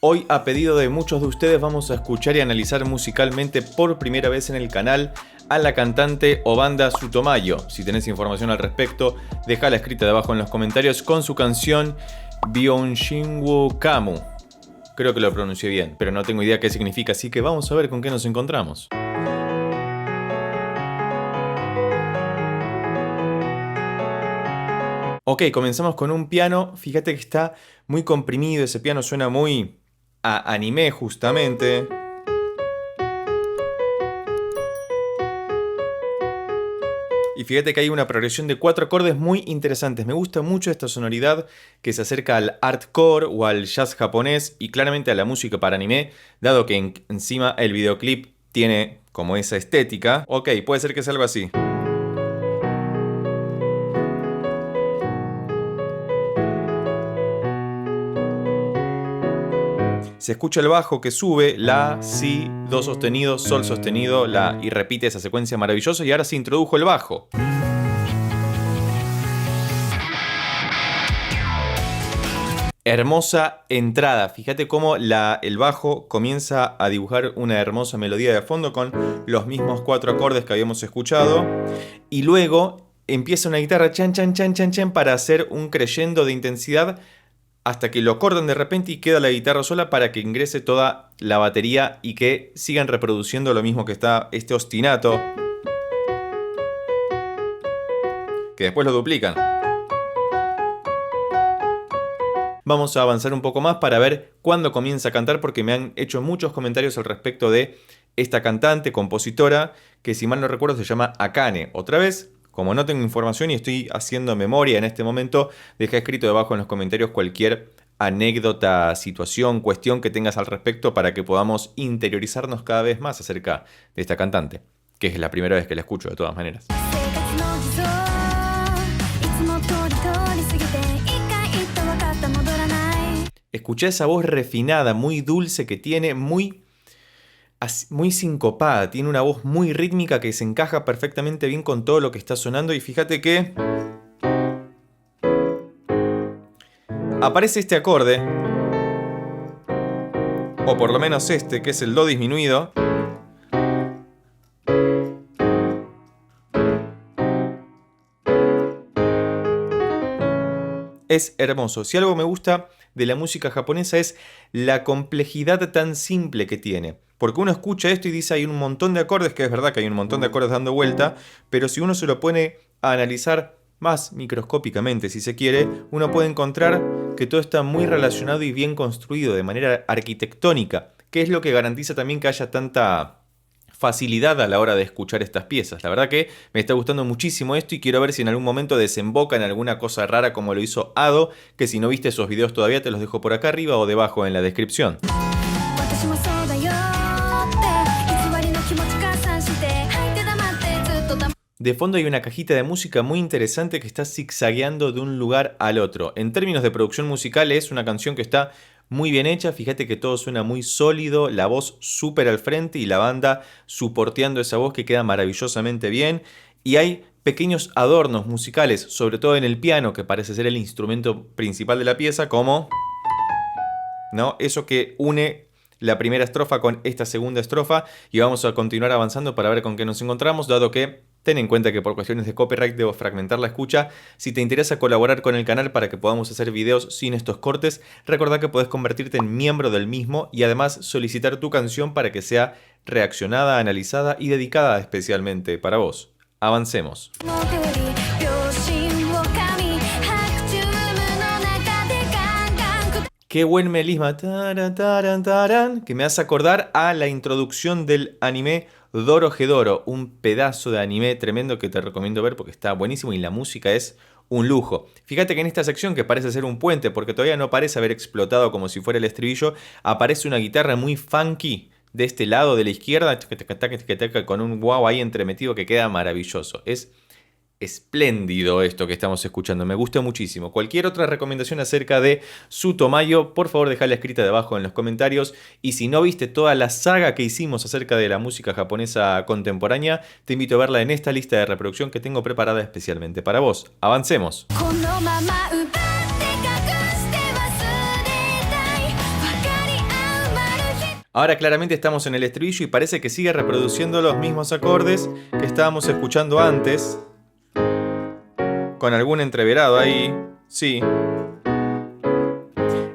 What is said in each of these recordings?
Hoy, a pedido de muchos de ustedes, vamos a escuchar y analizar musicalmente por primera vez en el canal a la cantante o banda Sutomayo. Si tenés información al respecto, dejala escrita debajo en los comentarios con su canción Byonshinwoo Kamu. Creo que lo pronuncié bien, pero no tengo idea qué significa, así que vamos a ver con qué nos encontramos. Ok, comenzamos con un piano. Fíjate que está muy comprimido, ese piano suena muy a anime justamente. Y fíjate que hay una progresión de 4 acordes muy interesantes. Me gusta mucho esta sonoridad que se acerca al artcore o al jazz japonés y claramente a la música para anime, dado que encima el videoclip tiene como esa estética. Ok, puede ser que sea algo así. Se escucha el bajo que sube, la, si, do sostenido, sol sostenido, la, y repite esa secuencia maravillosa, y ahora se introdujo el bajo. Hermosa entrada. Fíjate cómo el bajo comienza a dibujar una hermosa melodía de fondo con los mismos 4 acordes que habíamos escuchado. Y luego empieza una guitarra chan chan chan chan chan para hacer un crescendo de intensidad hasta que lo cortan de repente y queda la guitarra sola para que ingrese toda la batería y que sigan reproduciendo lo mismo que está este ostinato, que después lo duplican. Vamos a avanzar un poco más para ver cuándo comienza a cantar, porque me han hecho muchos comentarios al respecto de esta cantante, compositora, que si mal no recuerdo se llama Akane. Otra vez, como no tengo información y estoy haciendo memoria en este momento, deja escrito debajo en los comentarios cualquier anécdota, situación, cuestión que tengas al respecto para que podamos interiorizarnos cada vez más acerca de esta cantante, que es la primera vez que la escucho de todas maneras. Escuché esa voz refinada, muy dulce que tiene, muy sincopada, tiene una voz muy rítmica que se encaja perfectamente bien con todo lo que está sonando. Y fíjate que aparece este acorde, o por lo menos este, que es el do disminuido. Es hermoso. Si algo me gusta de la música japonesa es la complejidad tan simple que tiene. Porque uno escucha esto y dice hay un montón de acordes, que es verdad que hay un montón de acordes dando vuelta, pero si uno se lo pone a analizar más microscópicamente, si se quiere, uno puede encontrar que todo está muy relacionado y bien construido de manera arquitectónica, que es lo que garantiza también que haya tanta facilidad a la hora de escuchar estas piezas. La verdad que me está gustando muchísimo esto y quiero ver si en algún momento desemboca en alguna cosa rara como lo hizo Ado, que si no viste esos videos todavía te los dejo por acá arriba o debajo en la descripción. De fondo hay una cajita de música muy interesante que está zigzagueando de un lugar al otro. En términos de producción musical es una canción que está muy bien hecha, fíjate que todo suena muy sólido, la voz súper al frente y la banda soporteando esa voz que queda maravillosamente bien. Y hay pequeños adornos musicales, sobre todo en el piano, que parece ser el instrumento principal de la pieza, como ¿no? Eso que une la primera estrofa con esta segunda estrofa. Y vamos a continuar avanzando para ver con qué nos encontramos, dado que ten en cuenta que por cuestiones de copyright debo fragmentar la escucha. Si te interesa colaborar con el canal para que podamos hacer videos sin estos cortes, recordá que podés convertirte en miembro del mismo y además solicitar tu canción para que sea reaccionada, analizada y dedicada especialmente para vos. Avancemos. Qué buen melisma, taran, taran, taran, que me hace acordar a la introducción del anime Dorohedoro, un pedazo de anime tremendo que te recomiendo ver porque está buenísimo y la música es un lujo. Fíjate que en esta sección, que parece ser un puente porque todavía no parece haber explotado como si fuera el estribillo, aparece una guitarra muy funky de este lado de la izquierda con un guau ahí entremetido que queda maravilloso. Es espléndido esto que estamos escuchando, me gusta muchísimo. Cualquier otra recomendación acerca de Sutomayo, por favor dejala escrita debajo en los comentarios. Y si no viste toda la saga que hicimos acerca de la música japonesa contemporánea, te invito a verla en esta lista de reproducción que tengo preparada especialmente para vos. Avancemos. Ahora claramente estamos en el estribillo y parece que sigue reproduciendo los mismos acordes que estábamos escuchando antes. Con algún entreverado ahí. Sí.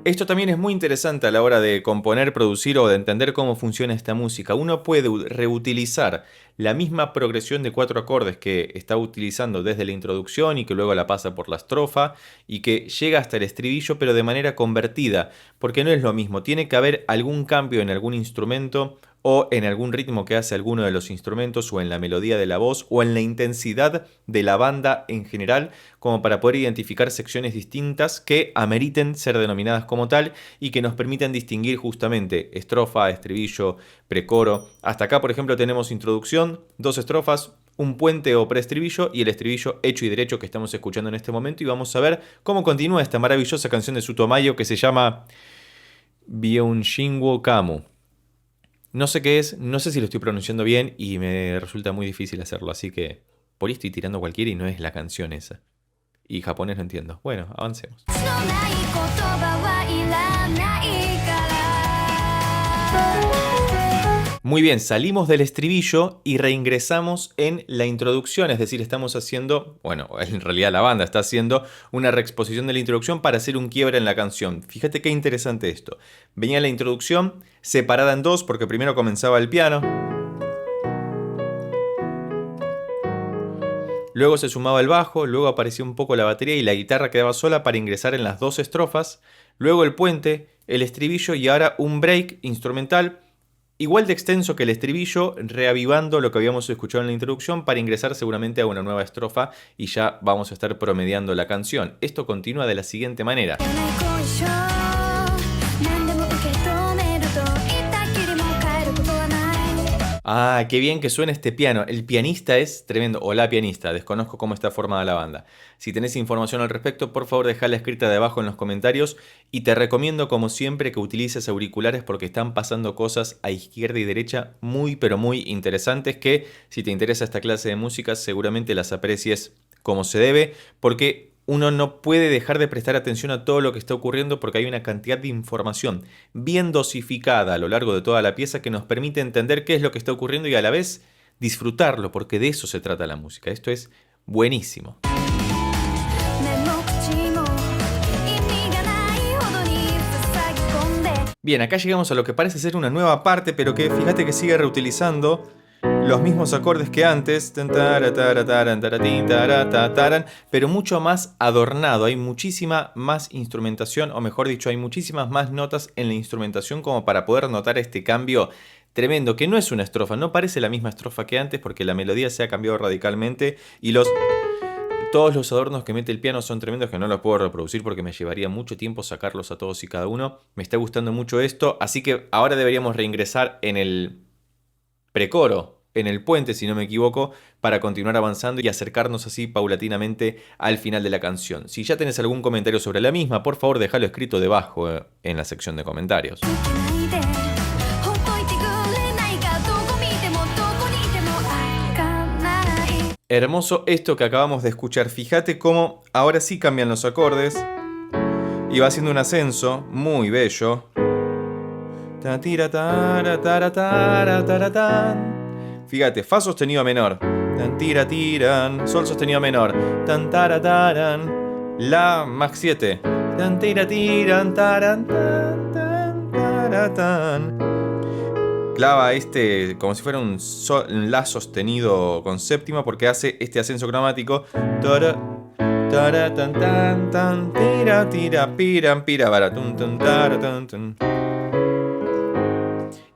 Esto también es muy interesante a la hora de componer, producir o de entender cómo funciona esta música. Uno puede reutilizar la misma progresión de 4 acordes que está utilizando desde la introducción y que luego la pasa por la estrofa y que llega hasta el estribillo, pero de manera convertida, porque no es lo mismo. Tiene que haber algún cambio en algún instrumento o en algún ritmo que hace alguno de los instrumentos o en la melodía de la voz o en la intensidad de la banda en general, como para poder identificar secciones distintas que ameriten ser denominadas como tal y que nos permitan distinguir justamente estrofa, estribillo, precoro. Hasta acá, por ejemplo, tenemos introducción, 2 estrofas, un puente o preestribillo y el estribillo hecho y derecho que estamos escuchando en este momento, y vamos a ver cómo continúa esta maravillosa canción de Sutomayo que se llama Byunshinwo Kamu. No sé qué es, no sé si lo estoy pronunciando bien y me resulta muy difícil hacerlo, así que por ahí estoy tirando cualquiera y no es la canción esa. Y japonés no entiendo. Bueno, avancemos. Muy bien, salimos del estribillo y reingresamos en la introducción, es decir, estamos haciendo, bueno, en realidad la banda está haciendo una reexposición de la introducción para hacer un quiebre en la canción. Fíjate qué interesante esto. Venía la introducción separada en 2 porque primero comenzaba el piano, luego se sumaba el bajo, luego aparecía un poco la batería y la guitarra quedaba sola para ingresar en las 2 estrofas, luego el puente, el estribillo y ahora un break instrumental igual de extenso que el estribillo, reavivando lo que habíamos escuchado en la introducción para ingresar seguramente a una nueva estrofa y ya vamos a estar promediando la canción. Esto continúa de la siguiente manera. Ah, qué bien que suena este piano. El pianista es tremendo, o la pianista, desconozco cómo está formada la banda. Si tenés información al respecto, por favor dejala escrita debajo en los comentarios y te recomiendo como siempre que utilices auriculares porque están pasando cosas a izquierda y derecha muy pero muy interesantes que si te interesa esta clase de música seguramente las aprecies como se debe, porque uno no puede dejar de prestar atención a todo lo que está ocurriendo porque hay una cantidad de información bien dosificada a lo largo de toda la pieza que nos permite entender qué es lo que está ocurriendo y a la vez disfrutarlo, porque de eso se trata la música. Esto es buenísimo. Bien, acá llegamos a lo que parece ser una nueva parte, pero que fíjate que sigue reutilizando los mismos acordes que antes, pero mucho más adornado. Hay muchísima más instrumentación, o mejor dicho, hay muchísimas más notas en la instrumentación como para poder notar este cambio tremendo, que no es una estrofa, no parece la misma estrofa que antes porque la melodía se ha cambiado radicalmente y todos los adornos que mete el piano son tremendos que no los puedo reproducir porque me llevaría mucho tiempo sacarlos a todos y cada uno. Me está gustando mucho esto, así que ahora deberíamos reingresar en el precoro, en el puente si no me equivoco, para continuar avanzando y acercarnos así paulatinamente al final de la canción. Si ya tenés algún comentario sobre la misma, por favor déjalo escrito debajo en la sección de comentarios. Hermoso esto que acabamos de escuchar. Fíjate cómo ahora sí cambian los acordes y va haciendo un ascenso muy bello. Fíjate, fa sostenido menor, sol sostenido menor, la max 7, clava este como si fuera un la sostenido con séptima porque hace este ascenso cromático.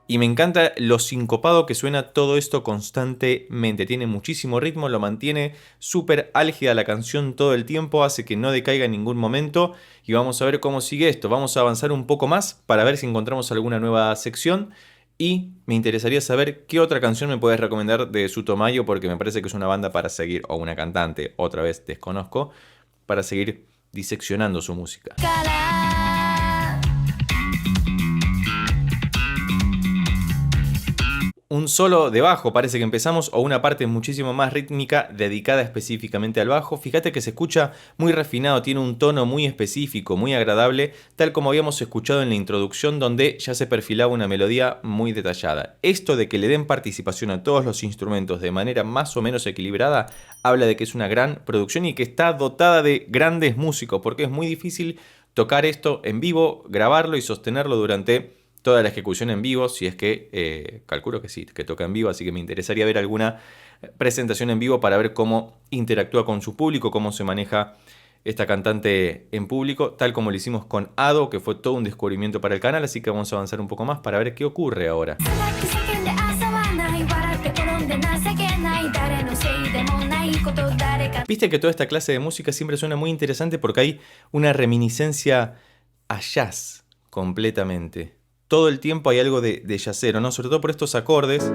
Y me encanta lo sincopado que suena todo esto constantemente. Tiene muchísimo ritmo, lo mantiene súper álgida la canción todo el tiempo, hace que no decaiga en ningún momento. Y vamos a ver cómo sigue esto. Vamos a avanzar un poco más para ver si encontramos alguna nueva sección. Y me interesaría saber qué otra canción me puedes recomendar de Sutomayo, porque me parece que es una banda para seguir, o una cantante, otra vez desconozco, para seguir diseccionando su música. un solo de bajo, parece que empezamos, o una parte muchísimo más rítmica dedicada específicamente al bajo. Fíjate que se escucha muy refinado, tiene un tono muy específico, muy agradable, tal como habíamos escuchado en la introducción, donde ya se perfilaba una melodía muy detallada. Esto de que le den participación a todos los instrumentos de manera más o menos equilibrada habla de que es una gran producción y que está dotada de grandes músicos, porque es muy difícil tocar esto en vivo, grabarlo y sostenerlo durante toda la ejecución en vivo, si es que, calculo que sí, que toca en vivo, así que me interesaría ver alguna presentación en vivo para ver cómo interactúa con su público, cómo se maneja esta cantante en público, tal como lo hicimos con Ado, que fue todo un descubrimiento para el canal, así que vamos a avanzar un poco más para ver qué ocurre ahora. Viste que toda esta clase de música siempre suena muy interesante porque hay una reminiscencia a jazz completamente. Todo el tiempo hay algo de jazzero, ¿no? Sobre todo por estos acordes,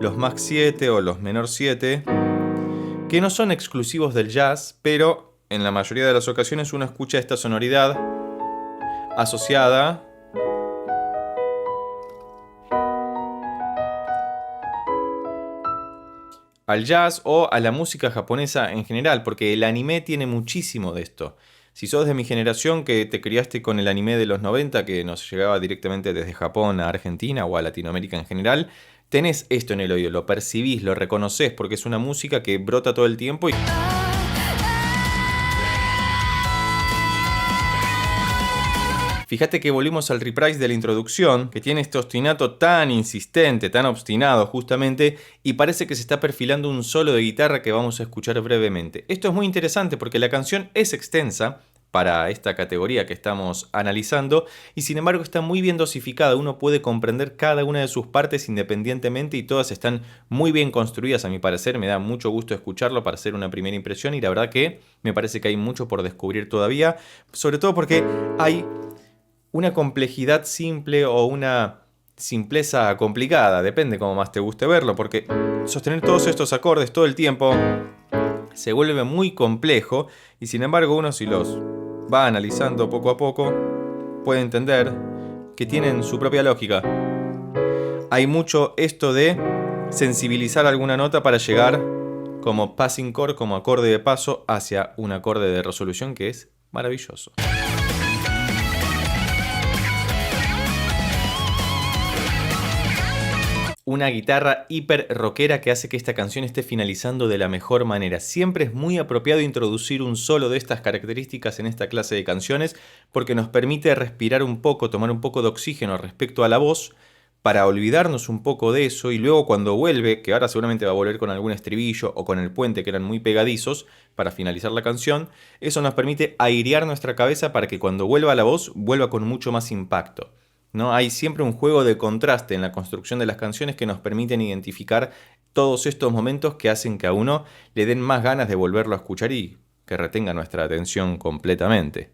los Max 7 o los menor 7, que no son exclusivos del jazz, pero en la mayoría de las ocasiones uno escucha esta sonoridad asociada al jazz o a la música japonesa en general, porque el anime tiene muchísimo de esto. Si sos de mi generación que te criaste con el anime de los 90 que nos llegaba directamente desde Japón a Argentina o a Latinoamérica en general, tenés esto en el oído, lo percibís, lo reconocés porque es una música que brota todo el tiempo y... Fíjate que volvimos al reprise de la introducción, que tiene este ostinato tan insistente, tan obstinado justamente, y parece que se está perfilando un solo de guitarra que vamos a escuchar brevemente. Esto es muy interesante porque la canción es extensa para esta categoría que estamos analizando, y sin embargo está muy bien dosificada, uno puede comprender cada una de sus partes independientemente y todas están muy bien construidas a mi parecer, me da mucho gusto escucharlo para hacer una primera impresión y la verdad que me parece que hay mucho por descubrir todavía, sobre todo porque hay una complejidad simple o una simpleza complicada, depende cómo más te guste verlo, porque sostener todos estos acordes todo el tiempo se vuelve muy complejo y sin embargo uno si los va analizando poco a poco puede entender que tienen su propia lógica. Hay mucho esto de sensibilizar alguna nota para llegar como passing chord, como acorde de paso hacia un acorde de resolución que es maravilloso. Una guitarra hiper rockera que hace que esta canción esté finalizando de la mejor manera. Siempre es muy apropiado introducir un solo de estas características en esta clase de canciones porque nos permite respirar un poco, tomar un poco de oxígeno respecto a la voz para olvidarnos un poco de eso y luego cuando vuelve, que ahora seguramente va a volver con algún estribillo o con el puente que eran muy pegadizos para finalizar la canción, eso nos permite airear nuestra cabeza para que cuando vuelva la voz vuelva con mucho más impacto. ¿No? Hay siempre un juego de contraste en la construcción de las canciones que nos permiten identificar todos estos momentos que hacen que a uno le den más ganas de volverlo a escuchar y que retenga nuestra atención completamente.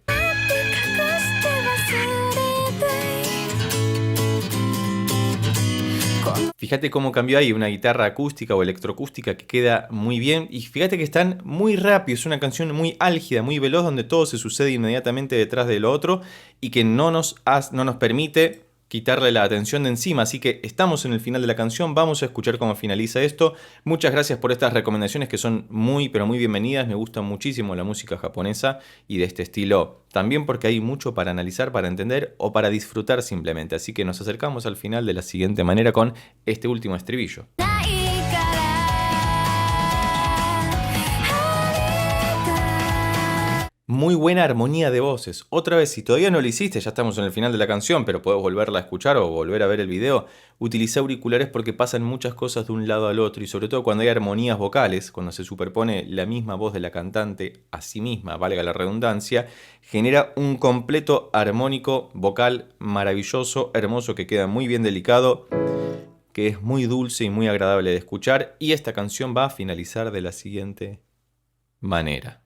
Fíjate cómo cambió ahí una guitarra acústica o electroacústica que queda muy bien. Y fíjate que están muy rápidos, es una canción muy álgida, muy veloz, donde todo se sucede inmediatamente detrás de lo otro y que no nos permite quitarle la atención de encima. Así que estamos en el final de la canción, vamos a escuchar cómo finaliza esto. Muchas gracias por estas recomendaciones que son muy pero muy bienvenidas. Me gusta muchísimo la música japonesa y de este estilo también porque hay mucho para analizar, para entender o para disfrutar simplemente. Así que nos acercamos al final de la siguiente manera con este último estribillo. Muy buena armonía de voces. Otra vez, si todavía no lo hiciste, ya estamos en el final de la canción, pero podés volverla a escuchar o volver a ver el video. Utiliza auriculares porque pasan muchas cosas de un lado al otro y sobre todo cuando hay armonías vocales, cuando se superpone la misma voz de la cantante a sí misma, valga la redundancia, genera un completo armónico vocal maravilloso, hermoso, que queda muy bien delicado, que es muy dulce y muy agradable de escuchar. Y esta canción va a finalizar de la siguiente manera.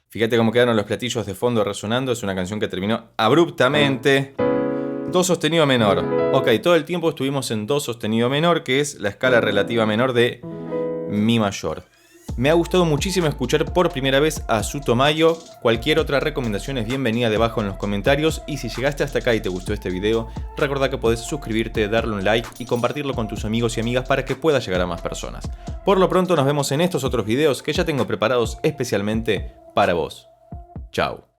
Fíjate cómo quedaron los platillos de fondo resonando. Es una canción que terminó abruptamente. Do sostenido menor. Ok, todo el tiempo estuvimos en do sostenido menor, que es la escala relativa menor de mi mayor. Me ha gustado muchísimo escuchar por primera vez a Sutomayo. Cualquier otra recomendación es bienvenida debajo en los comentarios. Y si llegaste hasta acá y te gustó este video, recordá que podés suscribirte, darle un like y compartirlo con tus amigos y amigas para que pueda llegar a más personas. Por lo pronto nos vemos en estos otros videos que ya tengo preparados especialmente para vos. Chao.